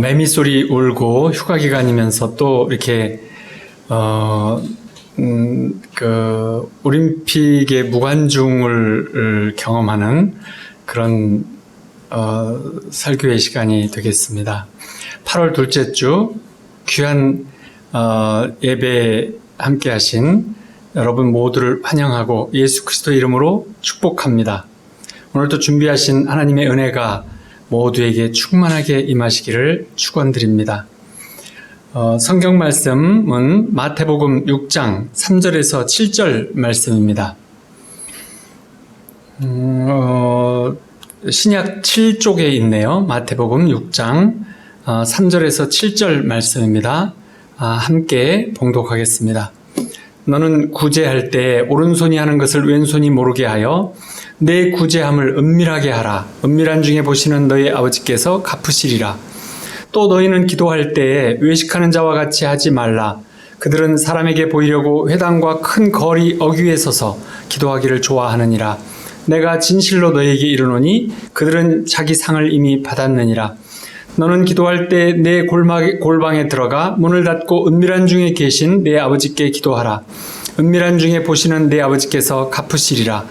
매미소리 울고 휴가 기간이면서 또 이렇게 올림픽의 무관중을 경험하는 그런 설교의 시간이 되겠습니다. 8월 둘째 주 귀한 예배에 함께 하신 여러분 모두를 환영하고 예수 그리스도 이름으로 축복합니다. 오늘도 준비하신 하나님의 은혜가 모두에게 충만하게 임하시기를 축원드립니다. 성경 말씀은 마태복음 6장 3절에서 7절 말씀입니다. 신약 7쪽에 있네요. 마태복음 6장 3절에서 7절 말씀입니다. 함께 봉독하겠습니다. 너는 구제할 때 오른손이 하는 것을 왼손이 모르게 하여 내 구제함을 은밀하게 하라. 은밀한 중에 보시는 너희 아버지께서 갚으시리라. 또 너희는 기도할 때에 외식하는 자와 같이 하지 말라. 그들은 사람에게 보이려고 회당과 큰 거리 어귀에 서서 기도하기를 좋아하느니라. 내가 진실로 너희에게 이르노니 그들은 자기 상을 이미 받았느니라. 너는 기도할 때 내 골방에 들어가 문을 닫고 은밀한 중에 계신 내 아버지께 기도하라. 은밀한 중에 보시는 내 아버지께서 갚으시리라.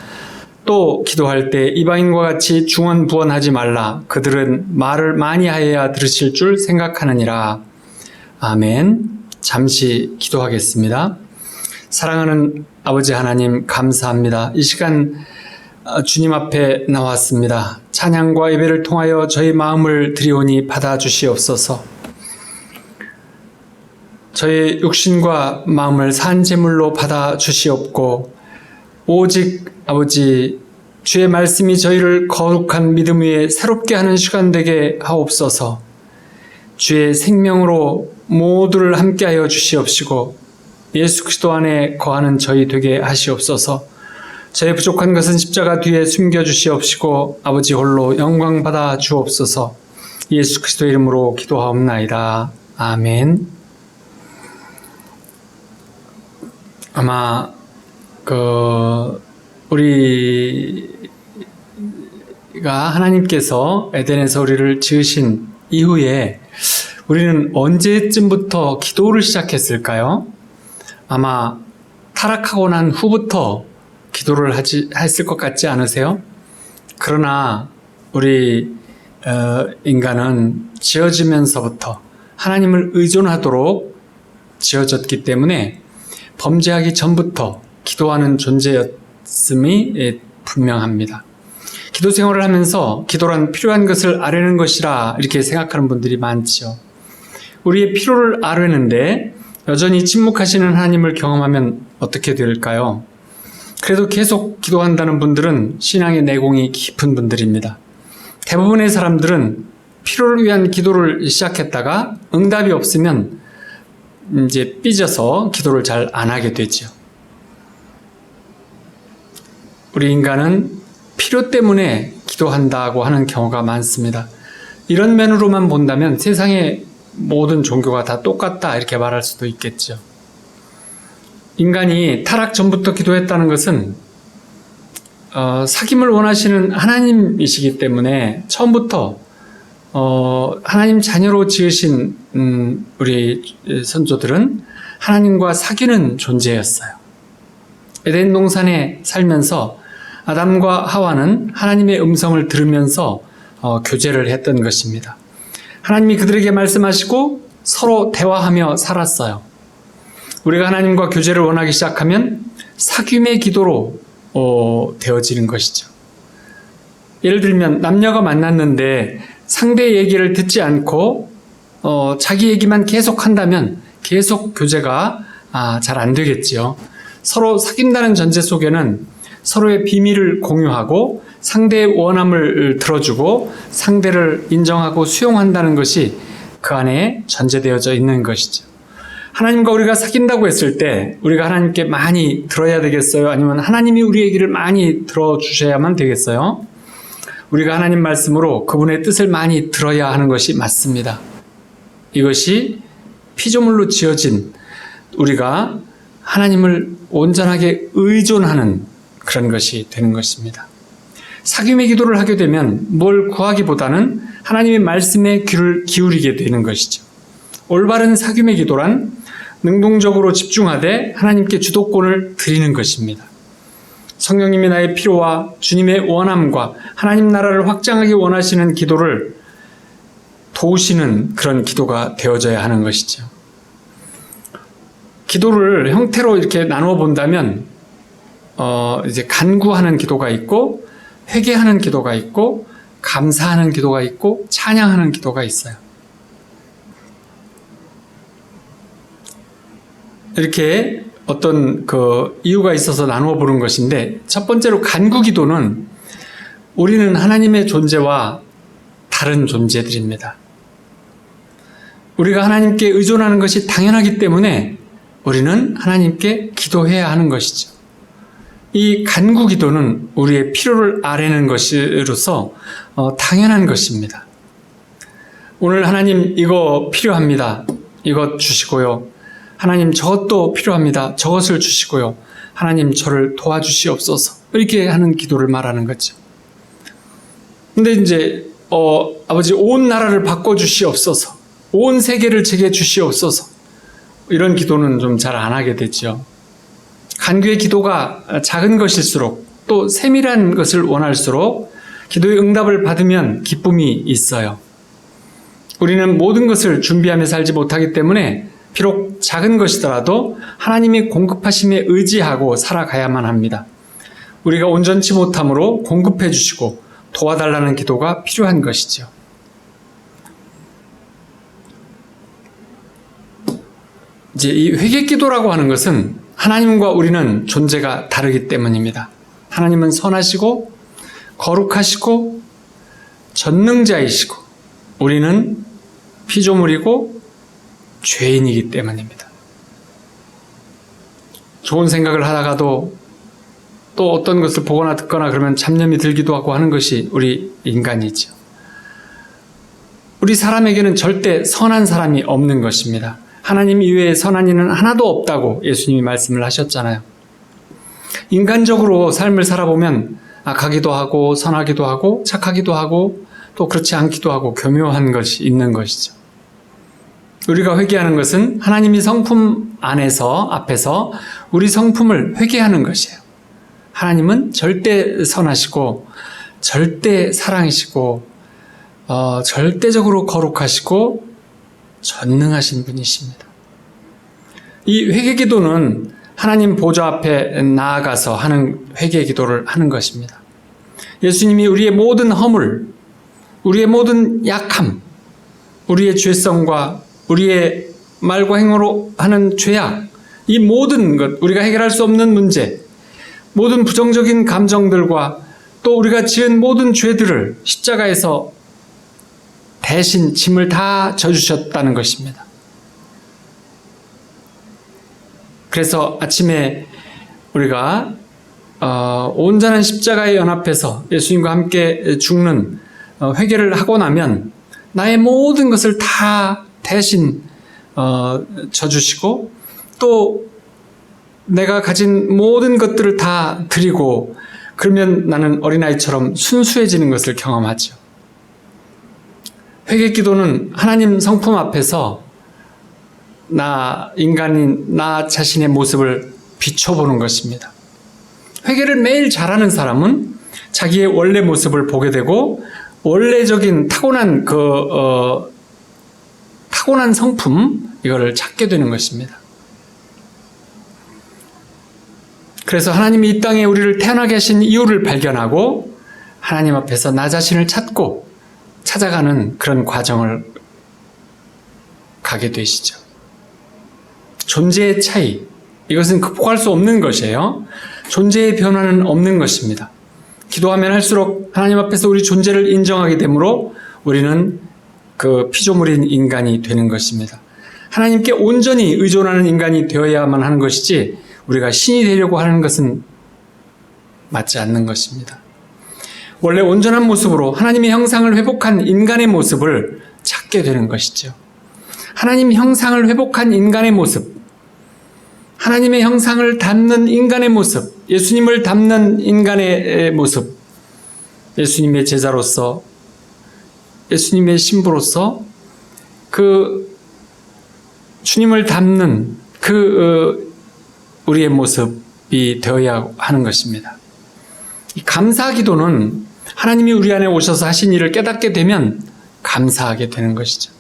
또 기도할 때 이방인과 같이 중언부언하지 말라. 그들은 말을 많이 하여야 들으실 줄 생각하느니라. 아멘. 잠시 기도하겠습니다. 사랑하는 아버지 하나님 감사합니다. 이 시간 주님 앞에 나왔습니다. 찬양과 예배를 통하여 저희 마음을 드리오니 받아주시옵소서. 저의 육신과 마음을 산제물로 받아주시옵고 오직 아버지 주의 말씀이 저희를 거룩한 믿음 위에 새롭게 하는 시간 되게 하옵소서. 주의 생명으로 모두를 함께하여 주시옵시고 예수 그리스도 안에 거하는 저희 되게 하시옵소서. 저의 부족한 것은 십자가 뒤에 숨겨주시옵시고 아버지 홀로 영광 받아 주옵소서. 예수 그리스도 이름으로 기도하옵나이다. 아멘. 아마 우리가 하나님께서 에덴에서 우리를 지으신 이후에 우리는 언제쯤부터 기도를 시작했을까요? 아마 타락하고 난 후부터 기도를 했을 것 같지 않으세요? 그러나 우리 인간은 지어지면서부터 하나님을 의존하도록 지어졌기 때문에 범죄하기 전부터 기도하는 존재였음이 분명합니다. 기도 생활을 하면서 기도란 필요한 것을 아뢰는 것이라 이렇게 생각하는 분들이 많죠. 우리의 필요를 아뢰는데 여전히 침묵하시는 하나님을 경험하면 어떻게 될까요? 그래도 계속 기도한다는 분들은 신앙의 내공이 깊은 분들입니다. 대부분의 사람들은 필요를 위한 기도를 시작했다가 응답이 없으면 이제 삐져서 기도를 잘 안 하게 되죠. 우리 인간은 필요 때문에 기도한다고 하는 경우가 많습니다. 이런 면으로만 본다면 세상의 모든 종교가 다 똑같다 이렇게 말할 수도 있겠죠. 인간이 타락 전부터 기도했다는 것은 사귐을 원하시는 하나님이시기 때문에 처음부터 하나님 자녀로 지으신 우리 선조들은 하나님과 사귀는 존재였어요. 에덴 동산에 살면서 아담과 하와는 하나님의 음성을 들으면서 교제를 했던 것입니다. 하나님이 그들에게 말씀하시고 서로 대화하며 살았어요. 우리가 하나님과 교제를 원하기 시작하면 사귐의 기도로 되어지는 것이죠. 예를 들면 남녀가 만났는데 상대의 얘기를 듣지 않고 자기 얘기만 계속 한다면 계속 교제가 잘 안 되겠지요. 서로 사귄다는 전제 속에는 서로의 비밀을 공유하고 상대의 원함을 들어주고 상대를 인정하고 수용한다는 것이 그 안에 전제되어져 있는 것이죠. 하나님과 우리가 사귄다고 했을 때 우리가 하나님께 많이 들어야 되겠어요? 아니면 하나님이 우리 얘기를 많이 들어주셔야만 되겠어요? 우리가 하나님 말씀으로 그분의 뜻을 많이 들어야 하는 것이 맞습니다. 이것이 피조물로 지어진 우리가 하나님을 온전하게 의존하는 그런 것이 되는 것입니다. 사귐의 기도를 하게 되면 뭘 구하기보다는 하나님의 말씀에 귀를 기울이게 되는 것이죠. 올바른 사귐의 기도란 능동적으로 집중하되 하나님께 주도권을 드리는 것입니다. 성령님이 나의 필요와 주님의 원함과 하나님 나라를 확장하기 원하시는 기도를 도우시는 그런 기도가 되어져야 하는 것이죠. 기도를 형태로 이렇게 나누어 본다면 이제 간구하는 기도가 있고 회개하는 기도가 있고 감사하는 기도가 있고 찬양하는 기도가 있어요. 이렇게 어떤 그 이유가 있어서 나누어 보는 것인데, 첫 번째로 간구 기도는 우리는 하나님의 존재와 다른 존재들입니다. 우리가 하나님께 의존하는 것이 당연하기 때문에 우리는 하나님께 기도해야 하는 것이죠. 이 간구 기도는 우리의 필요를 아뢰는 것으로서 당연한 것입니다. 오늘 하나님 이거 필요합니다. 이것 주시고요. 하나님 저것도 필요합니다. 저것을 주시고요. 하나님 저를 도와주시옵소서. 이렇게 하는 기도를 말하는 거죠. 근데 이제 아버지 온 나라를 바꿔주시옵소서. 온 세계를 제게 주시옵소서. 이런 기도는 좀 잘 안 하게 되죠. 간구의 기도가 작은 것일수록 또 세밀한 것을 원할수록 기도의 응답을 받으면 기쁨이 있어요. 우리는 모든 것을 준비하며 살지 못하기 때문에 비록 작은 것이더라도 하나님이 공급하심에 의지하고 살아가야만 합니다. 우리가 온전치 못함으로 공급해 주시고 도와달라는 기도가 필요한 것이죠. 이제 이 회개기도라고 하는 것은 하나님과 우리는 존재가 다르기 때문입니다. 하나님은 선하시고 거룩하시고 전능자이시고 우리는 피조물이고 죄인이기 때문입니다. 좋은 생각을 하다가도 또 어떤 것을 보거나 듣거나 그러면 잡념이 들기도 하고 하는 것이 우리 인간이죠. 우리 사람에게는 절대 선한 사람이 없는 것입니다. 하나님 이외에 선한 이는 하나도 없다고 예수님이 말씀을 하셨잖아요. 인간적으로 삶을 살아보면 악하기도 하고 선하기도 하고 착하기도 하고 또 그렇지 않기도 하고 교묘한 것이 있는 것이죠. 우리가 회개하는 것은 하나님이 성품 앞에서 우리 성품을 회개하는 것이에요. 하나님은 절대 선하시고 절대 사랑이시고 절대적으로 거룩하시고 전능하신 분이십니다. 이 회개기도는 하나님 보좌 앞에 나아가서 하는 회개기도를 하는 것입니다. 예수님이 우리의 모든 허물, 우리의 모든 약함, 우리의 죄성과 우리의 말과 행으로 하는 죄악, 이 모든 것, 우리가 해결할 수 없는 문제, 모든 부정적인 감정들과 또 우리가 지은 모든 죄들을 십자가에서 대신 짐을 다 져주셨다는 것입니다. 그래서 아침에 우리가 온전한 십자가에 연합해서 예수님과 함께 죽는 회개를 하고 나면 나의 모든 것을 다 대신 져주시고 또 내가 가진 모든 것들을 다 드리고 그러면 나는 어린아이처럼 순수해지는 것을 경험하죠. 회개기도는 하나님 성품 앞에서 인간인 나 자신의 모습을 비춰보는 것입니다. 회개를 매일 잘하는 사람은 자기의 원래 모습을 보게 되고 원래적인 타고난 타고난 성품 이거를 찾게 되는 것입니다. 그래서 하나님이 이 땅에 우리를 태어나게 하신 이유를 발견하고 하나님 앞에서 나 자신을 찾아가는 그런 과정을 가게 되시죠. 존재의 차이, 이것은 극복할 수 없는 것이에요. 존재의 변화는 없는 것입니다. 기도하면 할수록 하나님 앞에서 우리 존재를 인정하게 되므로 우리는 그 피조물인 인간이 되는 것입니다. 하나님께 온전히 의존하는 인간이 되어야만 하는 것이지 우리가 신이 되려고 하는 것은 맞지 않는 것입니다. 원래 온전한 모습으로 하나님의 형상을 회복한 인간의 모습을 찾게 되는 것이죠. 하나님 형상을 회복한 인간의 모습, 하나님의 형상을 담는 인간의 모습, 예수님을 담는 인간의 모습, 예수님의 제자로서, 예수님의 신부로서 그 주님을 닮는 우리의 모습이 되어야 하는 것입니다. 이 감사 기도는 하나님이 우리 안에 오셔서 하신 일을 깨닫게 되면 감사하게 되는 것이죠.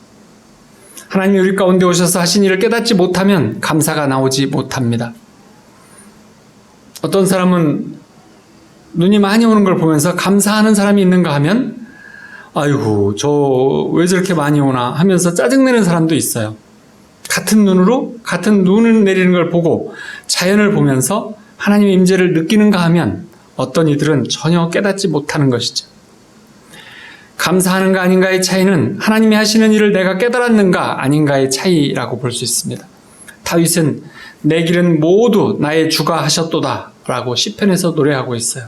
하나님이 우리 가운데 오셔서 하신 일을 깨닫지 못하면 감사가 나오지 못합니다. 어떤 사람은 눈이 많이 오는 걸 보면서 감사하는 사람이 있는가 하면 아이고 저 왜 저렇게 많이 오나 하면서 짜증내는 사람도 있어요. 같은 눈으로 같은 눈을 내리는 걸 보고 자연을 보면서 하나님의 임재를 느끼는가 하면 어떤 이들은 전혀 깨닫지 못하는 것이죠. 감사하는가 아닌가의 차이는 하나님이 하시는 일을 내가 깨달았는가 아닌가의 차이라고 볼 수 있습니다. 다윗은 내 길은 모두 나의 주가 하셨도다 라고 시편에서 노래하고 있어요.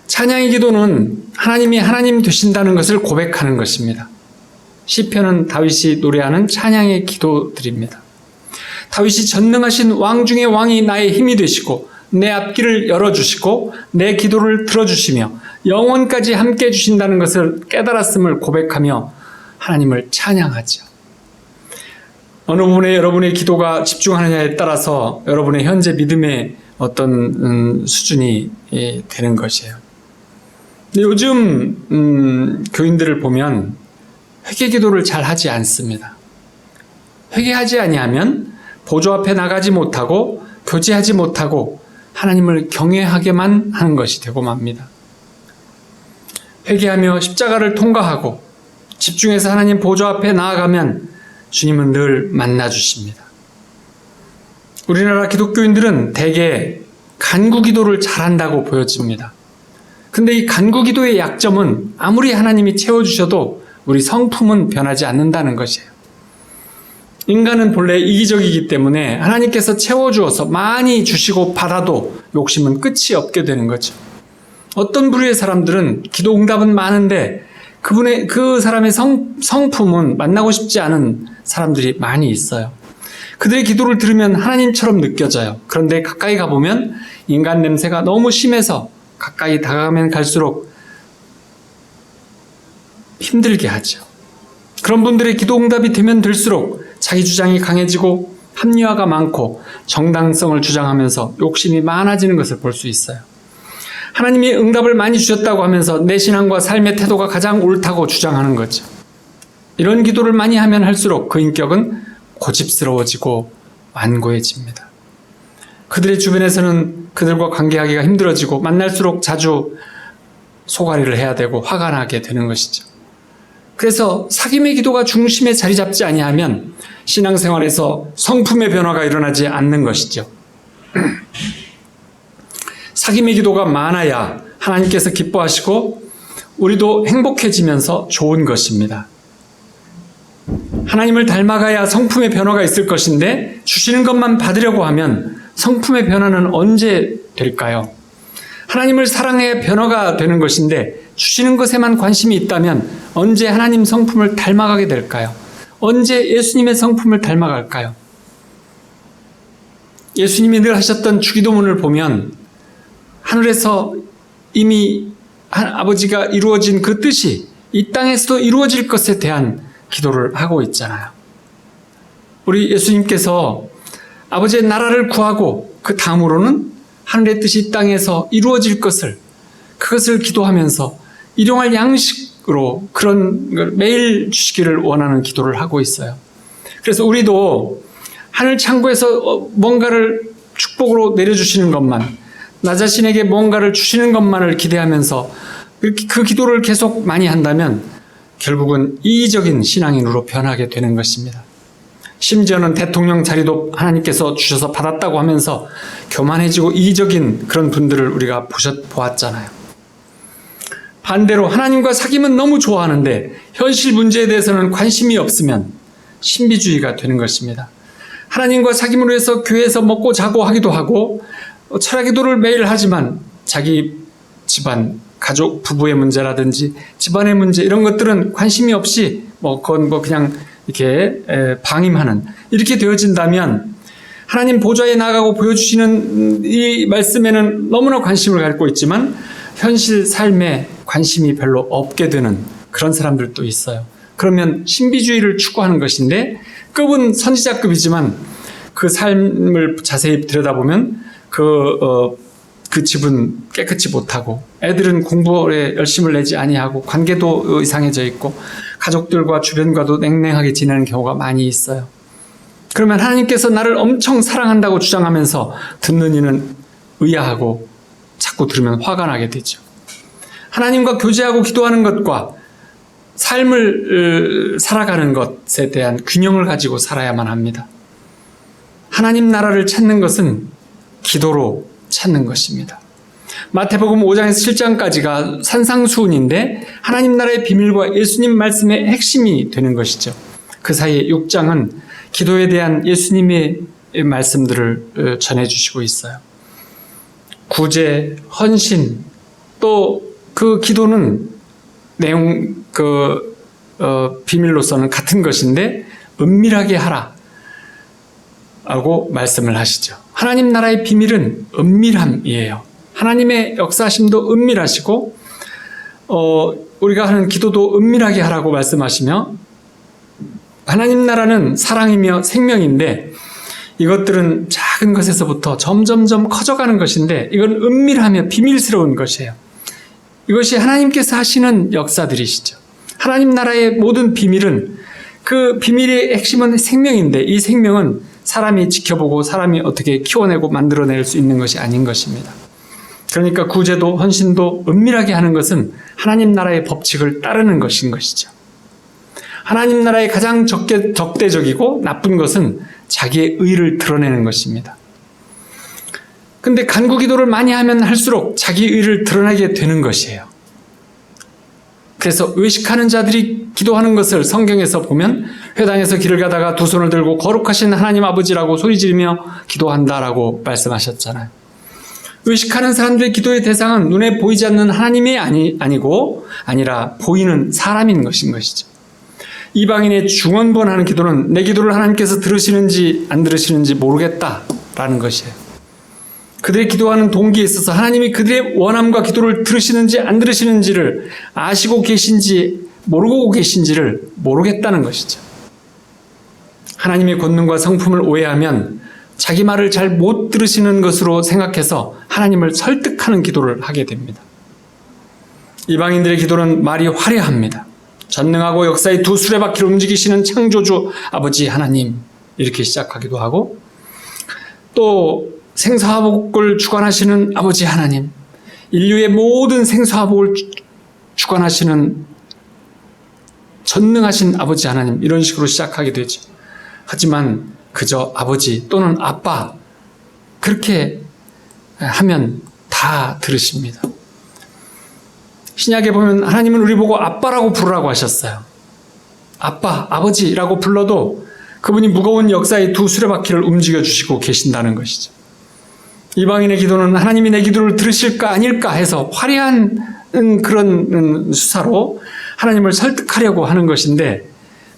찬양의 기도는 하나님이 하나님 되신다는 것을 고백하는 것입니다. 시편은 다윗이 노래하는 찬양의 기도들입니다. 다윗이 전능하신 왕 중의 왕이 나의 힘이 되시고 내 앞길을 열어주시고 내 기도를 들어주시며 영원까지 함께 해주신다는 것을 깨달았음을 고백하며 하나님을 찬양하죠. 어느 부분에 여러분의 기도가 집중하느냐에 따라서 여러분의 현재 믿음의 어떤 수준이 되는 것이에요. 근데 요즘 교인들을 보면 회개 기도를 잘 하지 않습니다. 회개하지 아니하면 보좌 앞에 나가지 못하고 교제하지 못하고 하나님을 경외하게만 하는 것이 되고 맙니다. 회개하며 십자가를 통과하고 집중해서 하나님 보좌 앞에 나아가면 주님은 늘 만나주십니다. 우리나라 기독교인들은 대개 간구 기도를 잘한다고 보여집니다. 근데 이 간구 기도의 약점은 아무리 하나님이 채워주셔도 우리 성품은 변하지 않는다는 것이에요. 인간은 본래 이기적이기 때문에 하나님께서 채워주어서 많이 주시고 받아도 욕심은 끝이 없게 되는 거죠. 어떤 부류의 사람들은 기도 응답은 많은데 그 사람의 성품은 만나고 싶지 않은 사람들이 많이 있어요. 그들의 기도를 들으면 하나님처럼 느껴져요. 그런데 가까이 가보면 인간 냄새가 너무 심해서 가까이 다가가면 갈수록 힘들게 하죠. 그런 분들의 기도 응답이 되면 될수록 자기 주장이 강해지고 합리화가 많고 정당성을 주장하면서 욕심이 많아지는 것을 볼 수 있어요. 하나님이 응답을 많이 주셨다고 하면서 내 신앙과 삶의 태도가 가장 옳다고 주장하는 거죠. 이런 기도를 많이 하면 할수록 그 인격은 고집스러워지고 완고해집니다. 그들의 주변에서는 그들과 관계하기가 힘들어지고 만날수록 자주 소가리를 해야 되고 화가 나게 되는 것이죠. 그래서 사귐의 기도가 중심에 자리 잡지 아니하면 신앙생활에서 성품의 변화가 일어나지 않는 것이죠. 사귐의 기도가 많아야 하나님께서 기뻐하시고 우리도 행복해지면서 좋은 것입니다. 하나님을 닮아가야 성품의 변화가 있을 것인데 주시는 것만 받으려고 하면 성품의 변화는 언제 될까요? 하나님을 사랑해야 변화가 되는 것인데 주시는 것에만 관심이 있다면 언제 하나님 성품을 닮아가게 될까요? 언제 예수님의 성품을 닮아갈까요? 예수님이 늘 하셨던 주기도문을 보면 하늘에서 이미 아버지가 이루어진 그 뜻이 이 땅에서도 이루어질 것에 대한 기도를 하고 있잖아요. 우리 예수님께서 아버지의 나라를 구하고 그 다음으로는 하늘의 뜻이 이 땅에서 이루어질 그것을 기도하면서 일용할 양식으로 그런 걸 매일 주시기를 원하는 기도를 하고 있어요. 그래서 우리도 하늘 창고에서 뭔가를 축복으로 내려주시는 것만, 나 자신에게 뭔가를 주시는 것만을 기대하면서 그 기도를 계속 많이 한다면 결국은 이기적인 신앙인으로 변하게 되는 것입니다. 심지어는 대통령 자리도 하나님께서 주셔서 받았다고 하면서 교만해지고 이기적인 그런 분들을 우리가 보았잖아요. 반대로 하나님과 사귐은 너무 좋아하는데 현실 문제에 대해서는 관심이 없으면 신비주의가 되는 것입니다. 하나님과 사귐으로 해서 교회에서 먹고 자고 하기도 하고 철학 기도를 매일 하지만 자기 집안, 가족, 부부의 문제라든지 집안의 문제 이런 것들은 관심이 없이 그건 그냥 이렇게 방임하는 이렇게 되어진다면 하나님 보좌에 나가고 보여주시는 이 말씀에는 너무나 관심을 갖고 있지만 현실 삶에 관심이 별로 없게 되는 그런 사람들도 있어요. 그러면 신비주의를 추구하는 것인데 급은 선지자급이지만 그 삶을 자세히 들여다보면 그 집은 깨끗이 못하고 애들은 공부에 열심을 내지 아니하고 관계도 이상해져 있고 가족들과 주변과도 냉랭하게 지내는 경우가 많이 있어요. 그러면 하나님께서 나를 엄청 사랑한다고 주장하면서 듣는 이는 의아하고 자꾸 들으면 화가 나게 되죠. 하나님과 교제하고 기도하는 것과 삶을 살아가는 것에 대한 균형을 가지고 살아야만 합니다. 하나님 나라를 찾는 것은 기도로 찾는 것입니다. 마태복음 5장에서 7장까지가 산상수훈인데 하나님 나라의 비밀과 예수님 말씀의 핵심이 되는 것이죠. 그 사이에 6장은 기도에 대한 예수님의 말씀들을 전해주시고 있어요. 구제, 헌신, 또 그 기도는 내용, 비밀로서는 같은 것인데 은밀하게 하라 라고 말씀을 하시죠. 하나님 나라의 비밀은 은밀함이에요. 하나님의 역사심도 은밀하시고 우리가 하는 기도도 은밀하게 하라고 말씀하시며 하나님 나라는 사랑이며 생명인데 이것들은 작은 것에서부터 점점점 커져가는 것인데 이건 은밀하며 비밀스러운 것이에요. 이것이 하나님께서 하시는 역사들이시죠. 하나님 나라의 모든 비밀은 그 비밀의 핵심은 생명인데 이 생명은 사람이 지켜보고 사람이 어떻게 키워내고 만들어낼 수 있는 것이 아닌 것입니다. 그러니까 구제도 헌신도 은밀하게 하는 것은 하나님 나라의 법칙을 따르는 것인 것이죠. 하나님 나라의 가장 적대적이고 나쁜 것은 자기의 의를 드러내는 것입니다. 근데 간구 기도를 많이 하면 할수록 자기 의를 드러내게 되는 것이에요. 그래서 의식하는 자들이 기도하는 것을 성경에서 보면 회당에서 길을 가다가 두 손을 들고 거룩하신 하나님 아버지라고 소리 지르며 기도한다라고 말씀하셨잖아요. 의식하는 사람들의 기도의 대상은 눈에 보이지 않는 하나님이 아니라 보이는 사람인 것이죠. 이방인의 중언부언하는 기도는 내 기도를 하나님께서 들으시는지 안 들으시는지 모르겠다라는 것이에요. 그들의 기도하는 동기에 있어서 하나님이 그들의 원함과 기도를 들으시는지 안 들으시는지를 아시고 계신지 모르고 계신지를 모르겠다는 것이죠. 하나님의 권능과 성품을 오해하면 자기 말을 잘 못 들으시는 것으로 생각해서 하나님을 설득하는 기도를 하게 됩니다. 이방인들의 기도는 말이 화려합니다. 전능하고 역사의 두 수레바퀴를 움직이시는 창조주 아버지 하나님 이렇게 시작하기도 하고 또 생사화복을 주관하시는 아버지 하나님, 인류의 모든 생사화복을 주관하시는 전능하신 아버지 하나님 이런 식으로 시작하게 되죠. 하지만 그저 아버지 또는 아빠 그렇게 하면 다 들으십니다. 신약에 보면 하나님은 우리 보고 아빠라고 부르라고 하셨어요. 아빠, 아버지라고 불러도 그분이 무거운 역사의 두 수레바퀴를 움직여 주시고 계신다는 것이죠. 이방인의 기도는 하나님이 내 기도를 들으실까 아닐까 해서 화려한 그런 수사로 하나님을 설득하려고 하는 것인데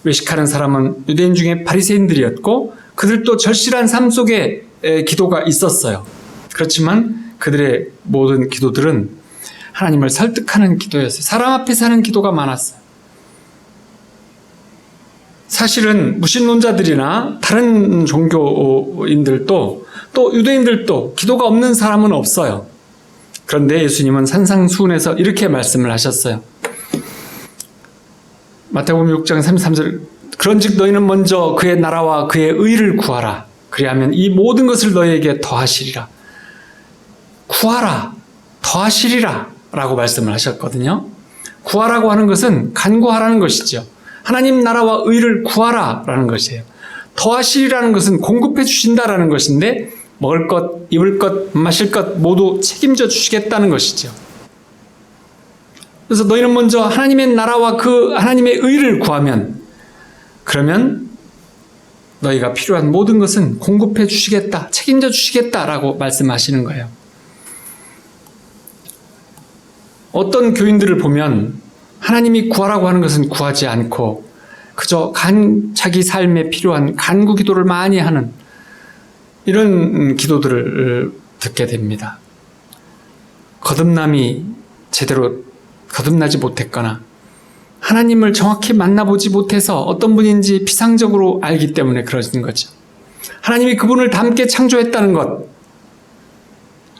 외식하는 사람은 유대인 중에 바리새인들이었고 그들도 절실한 삶 속에 기도가 있었어요. 그렇지만 그들의 모든 기도들은 하나님을 설득하는 기도였어요. 사람 앞에서 하는 기도가 많았어요. 사실은 무신론자들이나 다른 종교인들도 또 유대인들도 기도가 없는 사람은 없어요. 그런데 예수님은 산상수훈에서 이렇게 말씀을 하셨어요. 마태복음 6장 33절 그런즉 너희는 먼저 그의 나라와 그의 의를 구하라. 그리하면 이 모든 것을 너희에게 더하시리라. 구하라. 더하시리라. 라고 말씀을 하셨거든요. 구하라고 하는 것은 간구하라는 것이죠. 하나님 나라와 의를 구하라 라는 것이에요. 더하시리라는 것은 공급해 주신다라는 것인데 먹을 것, 입을 것, 마실 것 모두 책임져 주시겠다는 것이죠. 그래서 너희는 먼저 하나님의 나라와 그 하나님의 의를 구하면 그러면 너희가 필요한 모든 것은 공급해 주시겠다, 책임져 주시겠다라고 말씀하시는 거예요. 어떤 교인들을 보면 하나님이 구하라고 하는 것은 구하지 않고 그저 자기 삶에 필요한 간구 기도를 많이 하는 이런 기도들을 듣게 됩니다. 거듭남이 제대로 거듭나지 못했거나 하나님을 정확히 만나보지 못해서 어떤 분인지 피상적으로 알기 때문에 그러는 거죠. 하나님이 그분을 닮게 창조했다는 것,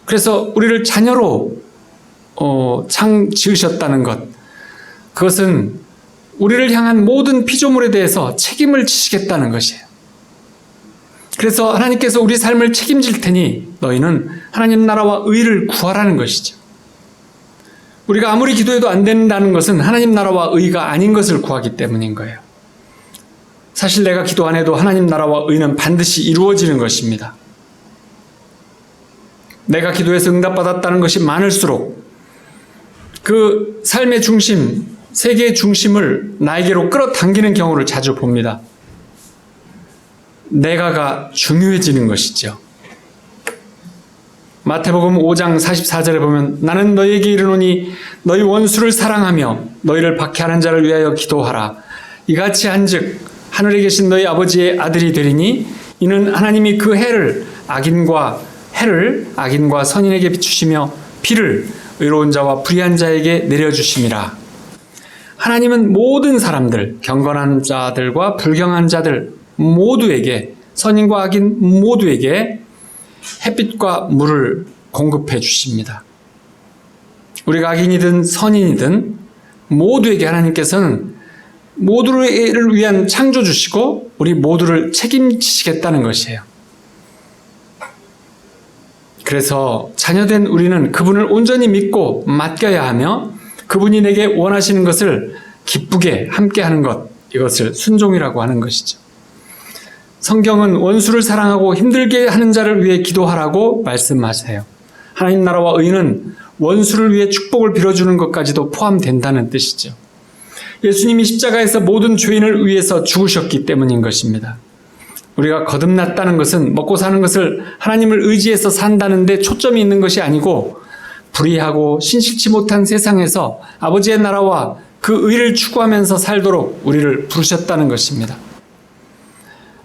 그래서 우리를 자녀로 지으셨다는 것, 그것은 우리를 향한 모든 피조물에 대해서 책임을 지시겠다는 것이에요. 그래서 하나님께서 우리 삶을 책임질 테니 너희는 하나님 나라와 의를 구하라는 것이죠. 우리가 아무리 기도해도 안 된다는 것은 하나님 나라와 의가 아닌 것을 구하기 때문인 거예요. 사실 내가 기도 안 해도 하나님 나라와 의는 반드시 이루어지는 것입니다. 내가 기도해서 응답받았다는 것이 많을수록 그 삶의 중심, 세계의 중심을 나에게로 끌어당기는 경우를 자주 봅니다. 내가가 중요해지는 것이죠. 마태복음 5장 44절에 보면 나는 너희에게 이르노니 너희 원수를 사랑하며 너희를 박해하는 자를 위하여 기도하라. 이같이 한즉 하늘에 계신 너희 아버지의 아들이 되리니 이는 하나님이 그 해를 악인과 선인에게 비추시며 비를 의로운 자와 불의한 자에게 내려주심이라. 하나님은 모든 사람들, 경건한 자들과 불경한 자들 모두에게, 선인과 악인 모두에게 햇빛과 물을 공급해 주십니다. 우리가 악인이든 선인이든 모두에게 하나님께서는 모두를 위한 창조주시고 우리 모두를 책임지시겠다는 것이에요. 그래서 자녀된 우리는 그분을 온전히 믿고 맡겨야 하며 그분이 내게 원하시는 것을 기쁘게 함께하는 것, 이것을 순종이라고 하는 것이죠. 성경은 원수를 사랑하고 힘들게 하는 자를 위해 기도하라고 말씀하세요. 하나님 나라와 의는 원수를 위해 축복을 빌어주는 것까지도 포함된다는 뜻이죠. 예수님이 십자가에서 모든 죄인을 위해서 죽으셨기 때문인 것입니다. 우리가 거듭났다는 것은 먹고 사는 것을 하나님을 의지해서 산다는 데 초점이 있는 것이 아니고 불의하고 신실치 못한 세상에서 아버지의 나라와 그 의를 추구하면서 살도록 우리를 부르셨다는 것입니다.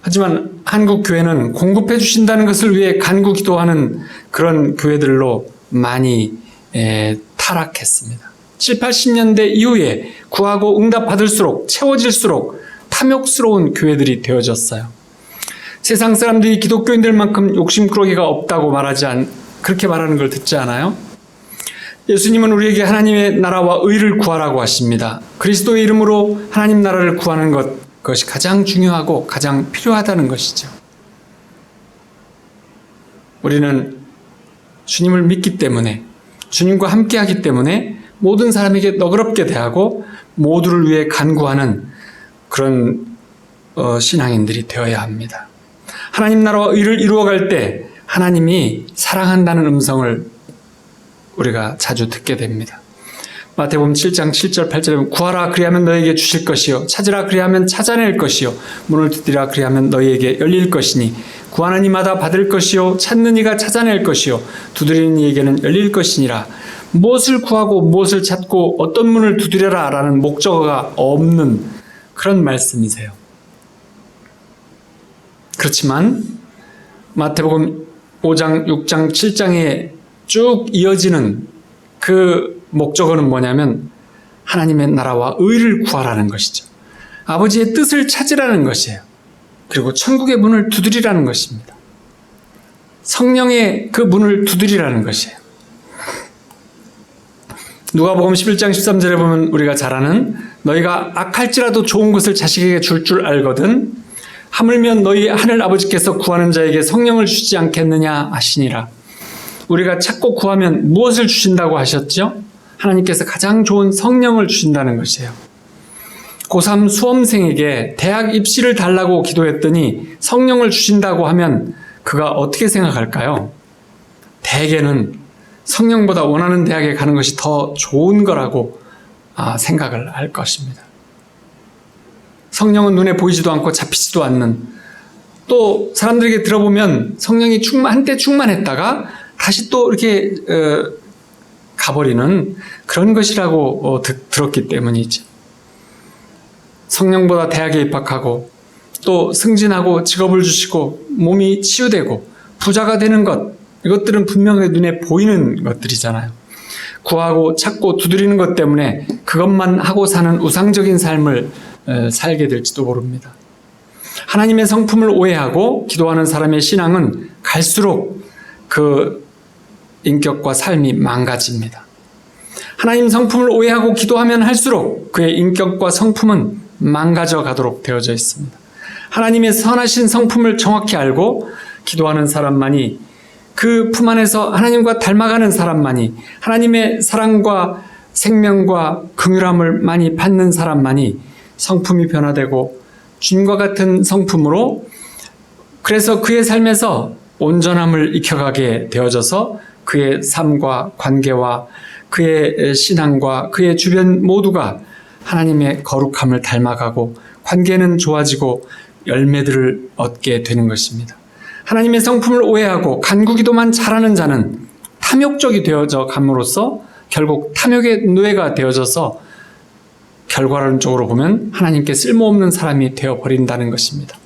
하지만 한국 교회는 공급해 주신다는 것을 위해 간구 기도하는 그런 교회들로 많이 타락했습니다. 7, 80년대 이후에 구하고 응답받을수록 채워질수록 탐욕스러운 교회들이 되어졌어요. 세상 사람들이 기독교인들만큼 욕심꾸러기가 없다고 그렇게 말하는 걸 듣지 않아요? 예수님은 우리에게 하나님의 나라와 의를 구하라고 하십니다. 그리스도의 이름으로 하나님 나라를 구하는 것이 가장 중요하고 가장 필요하다는 것이죠. 우리는 주님을 믿기 때문에, 주님과 함께하기 때문에 모든 사람에게 너그럽게 대하고 모두를 위해 간구하는 그런 신앙인들이 되어야 합니다. 하나님 나라와 의를 이루어갈 때 하나님이 사랑한다는 음성을 우리가 자주 듣게 됩니다. 마태복음 7장 7절 8절에 보면 구하라 그리하면 너희에게 주실 것이요 찾으라 그리하면 찾아낼 것이요 문을 두드리라 그리하면 너희에게 열릴 것이니 구하는 이마다 받을 것이요 찾는 이가 찾아낼 것이요 두드리는 이에게는 열릴 것이니라. 무엇을 구하고 무엇을 찾고 어떤 문을 두드려라 라는 목적어가 없는 그런 말씀이세요. 그렇지만 마태복음 5장, 6장, 7장에 쭉 이어지는 그 목적어는 뭐냐면 하나님의 나라와 의를 구하라는 것이죠. 아버지의 뜻을 찾으라는 것이에요. 그리고 천국의 문을 두드리라는 것입니다. 성령의 그 문을 두드리라는 것이에요. 누가복음 11장 13절에 보면 우리가 잘 아는 너희가 악할지라도 좋은 것을 자식에게 줄 알거든 하물며 너희 하늘 아버지께서 구하는 자에게 성령을 주시지 않겠느냐 하시니라. 우리가 찾고 구하면 무엇을 주신다고 하셨죠? 하나님께서 가장 좋은 성령을 주신다는 것이에요. 고3 수험생에게 대학 입시를 달라고 기도했더니 성령을 주신다고 하면 그가 어떻게 생각할까요? 대개는 성령보다 원하는 대학에 가는 것이 더 좋은 거라고 생각을 할 것입니다. 성령은 눈에 보이지도 않고 잡히지도 않는, 또 사람들에게 들어보면 성령이 한때 충만했다가 다시 또 이렇게 가버리는 그런 것이라고 들었기 때문이죠. 성령보다 대학에 입학하고 또 승진하고 직업을 주시고 몸이 치유되고 부자가 되는 것, 이것들은 분명히 눈에 보이는 것들이잖아요. 구하고 찾고 두드리는 것 때문에 그것만 하고 사는 우상적인 삶을 살게 될지도 모릅니다. 하나님의 성품을 오해하고 기도하는 사람의 신앙은 갈수록 그 인격과 삶이 망가집니다. 하나님 성품을 오해하고 기도하면 할수록 그의 인격과 성품은 망가져 가도록 되어져 있습니다. 하나님의 선하신 성품을 정확히 알고 기도하는 사람만이, 그 품 안에서 하나님과 닮아가는 사람만이, 하나님의 사랑과 생명과 긍휼함을 많이 받는 사람만이 성품이 변화되고 주님과 같은 성품으로, 그래서 그의 삶에서 온전함을 익혀가게 되어져서 그의 삶과 관계와 그의 신앙과 그의 주변 모두가 하나님의 거룩함을 닮아가고 관계는 좋아지고 열매들을 얻게 되는 것입니다. 하나님의 성품을 오해하고 간구기도만 잘하는 자는 탐욕적이 되어져 감으로써 결국 탐욕의 노예가 되어져서 결과론적으로 보면 하나님께 쓸모없는 사람이 되어버린다는 것입니다.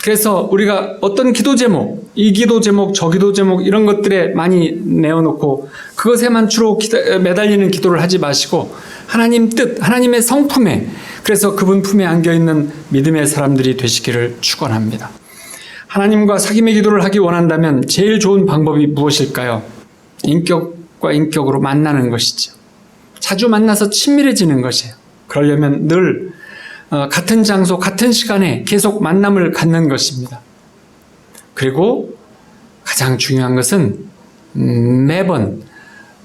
그래서 우리가 어떤 기도 제목, 이 기도 제목, 저 기도 제목 이런 것들에 많이 내어놓고 그것에만 주로 매달리는 기도를 하지 마시고 하나님 뜻, 하나님의 성품에, 그래서 그분 품에 안겨있는 믿음의 사람들이 되시기를 축원합니다. 하나님과 사귐의 기도를 하기 원한다면 제일 좋은 방법이 무엇일까요? 인격과 인격으로 만나는 것이죠. 자주 만나서 친밀해지는 것이에요. 그러려면 늘 같은 장소, 같은 시간에 계속 만남을 갖는 것입니다. 그리고 가장 중요한 것은 매번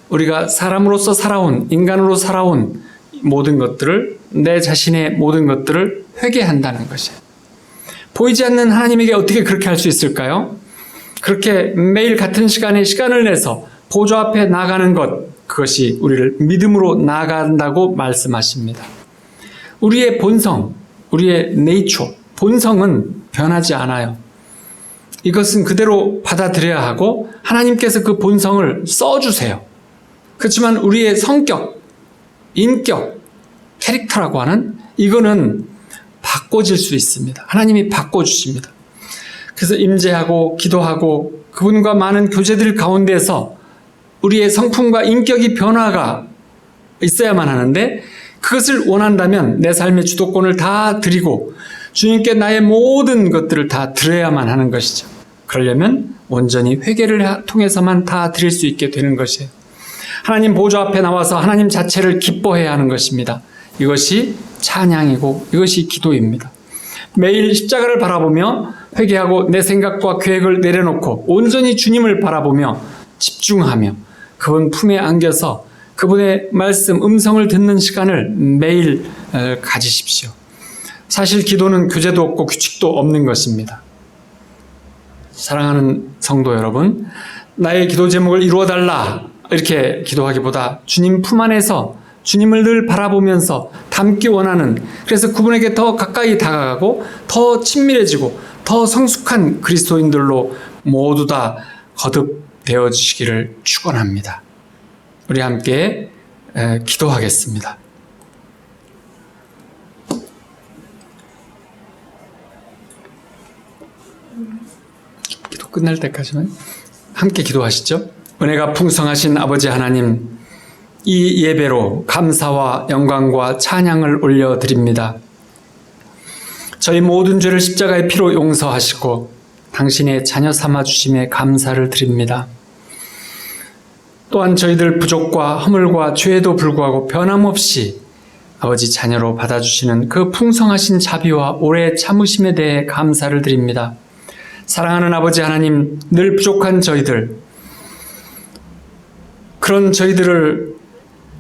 우리가 사람으로서 살아온, 인간으로 살아온 모든 것들을, 내 자신의 모든 것들을 회개한다는 것이에요. 보이지 않는 하나님에게 어떻게 그렇게 할 수 있을까요? 그렇게 매일 같은 시간에 시간을 내서 보좌 앞에 나가는 것, 그것이 우리를 믿음으로 나아간다고 말씀하십니다. 우리의 본성, 우리의 네이처, 본성은 변하지 않아요. 이것은 그대로 받아들여야 하고 하나님께서 그 본성을 써주세요. 그렇지만 우리의 성격, 인격, 캐릭터라고 하는 이거는 바꿔질 수 있습니다. 하나님이 바꿔주십니다. 그래서 임재하고 기도하고 그분과 많은 교제들 가운데서 우리의 성품과 인격이 변화가 있어야만 하는데, 그것을 원한다면 내 삶의 주도권을 다 드리고 주님께 나의 모든 것들을 다 드려야만 하는 것이죠. 그러려면 온전히 회개를 통해서만 다 드릴 수 있게 되는 것이에요. 하나님 보좌 앞에 나와서 하나님 자체를 기뻐해야 하는 것입니다. 이것이 찬양이고 이것이 기도입니다. 매일 십자가를 바라보며 회개하고 내 생각과 계획을 내려놓고 온전히 주님을 바라보며 집중하며 그분 품에 안겨서 그분의 말씀, 음성을 듣는 시간을 매일 가지십시오. 사실 기도는 교제도 없고 규칙도 없는 것입니다. 사랑하는 성도 여러분, 나의 기도 제목을 이루어달라 이렇게 기도하기보다 주님 품 안에서 주님을 늘 바라보면서 닮기 원하는, 그래서 그분에게 더 가까이 다가가고 더 친밀해지고 더 성숙한 그리스도인들로 모두 다 거듭되어 주시기를 축원합니다. 우리 함께 기도하겠습니다. 기도 끝날 때까지만 함께 기도하시죠. 은혜가 풍성하신 아버지 하나님, 이 예배로 감사와 영광과 찬양을 올려드립니다. 저희 모든 죄를 십자가의 피로 용서하시고 당신의 자녀 삼아주심에 감사를 드립니다. 또한 저희들 부족과 허물과 죄에도 불구하고 변함없이 아버지 자녀로 받아주시는 그 풍성하신 자비와 오래 참으심에 대해 감사를 드립니다. 사랑하는 아버지 하나님, 늘 부족한 저희들, 그런 저희들을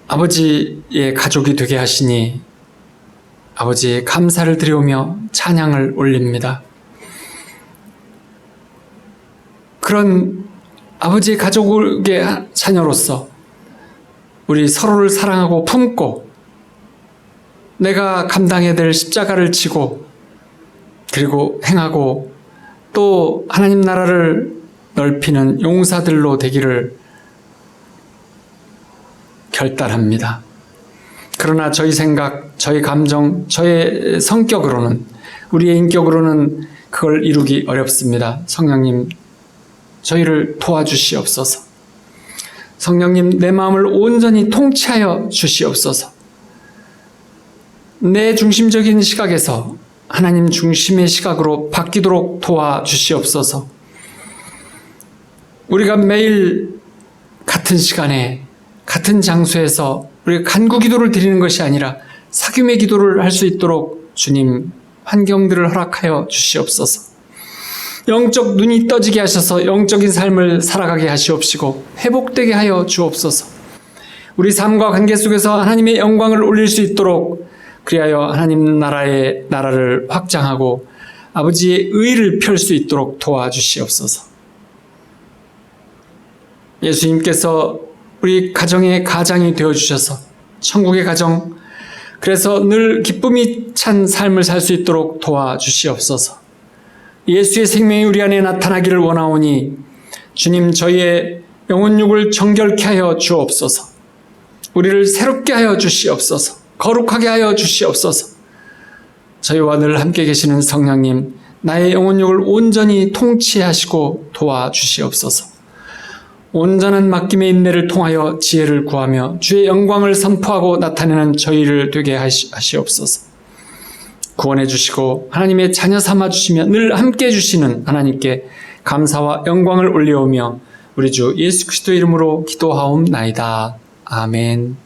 아버지의 가족이 되게 하시니 아버지의 감사를 드리오며 찬양을 올립니다. 그런 아버지의 가족의 자녀로서 우리 서로를 사랑하고 품고 내가 감당해야 될 십자가를 지고 그리고 행하고 또 하나님 나라를 넓히는 용사들로 되기를 결단합니다. 그러나 저희 생각, 저희 감정, 저의 성격으로는, 우리의 인격으로는 그걸 이루기 어렵습니다. 성령님, 저희를 도와주시옵소서. 성령님, 내 마음을 온전히 통치하여 주시옵소서. 내 중심적인 시각에서 하나님 중심의 시각으로 바뀌도록 도와주시옵소서. 우리가 매일 같은 시간에 같은 장소에서 우리가 간구 기도를 드리는 것이 아니라 사귐의 기도를 할 수 있도록 주님 환경들을 허락하여 주시옵소서. 영적 눈이 떠지게 하셔서 영적인 삶을 살아가게 하시옵시고 회복되게 하여 주옵소서. 우리 삶과 관계 속에서 하나님의 영광을 올릴 수 있도록, 그리하여 하나님 나라를 확장하고 아버지의 의를 펼 수 있도록 도와주시옵소서. 예수님께서 우리 가정의 가장이 되어주셔서 천국의 가정, 그래서 늘 기쁨이 찬 삶을 살 수 있도록 도와주시옵소서. 예수의 생명이 우리 안에 나타나기를 원하오니 주님, 저희의 영혼육을 정결케 하여 주옵소서. 우리를 새롭게 하여 주시옵소서. 거룩하게 하여 주시옵소서. 저희와 늘 함께 계시는 성령님, 나의 영혼육을 온전히 통치하시고 도와주시옵소서. 온전한 맡김의 인내를 통하여 지혜를 구하며 주의 영광을 선포하고 나타내는 저희를 되게 하시옵소서. 구원해 주시고 하나님의 자녀 삼아 주시며 늘 함께 해주시는 하나님께 감사와 영광을 올려오며 우리 주 예수 그리스도 이름으로 기도하옵나이다. 아멘.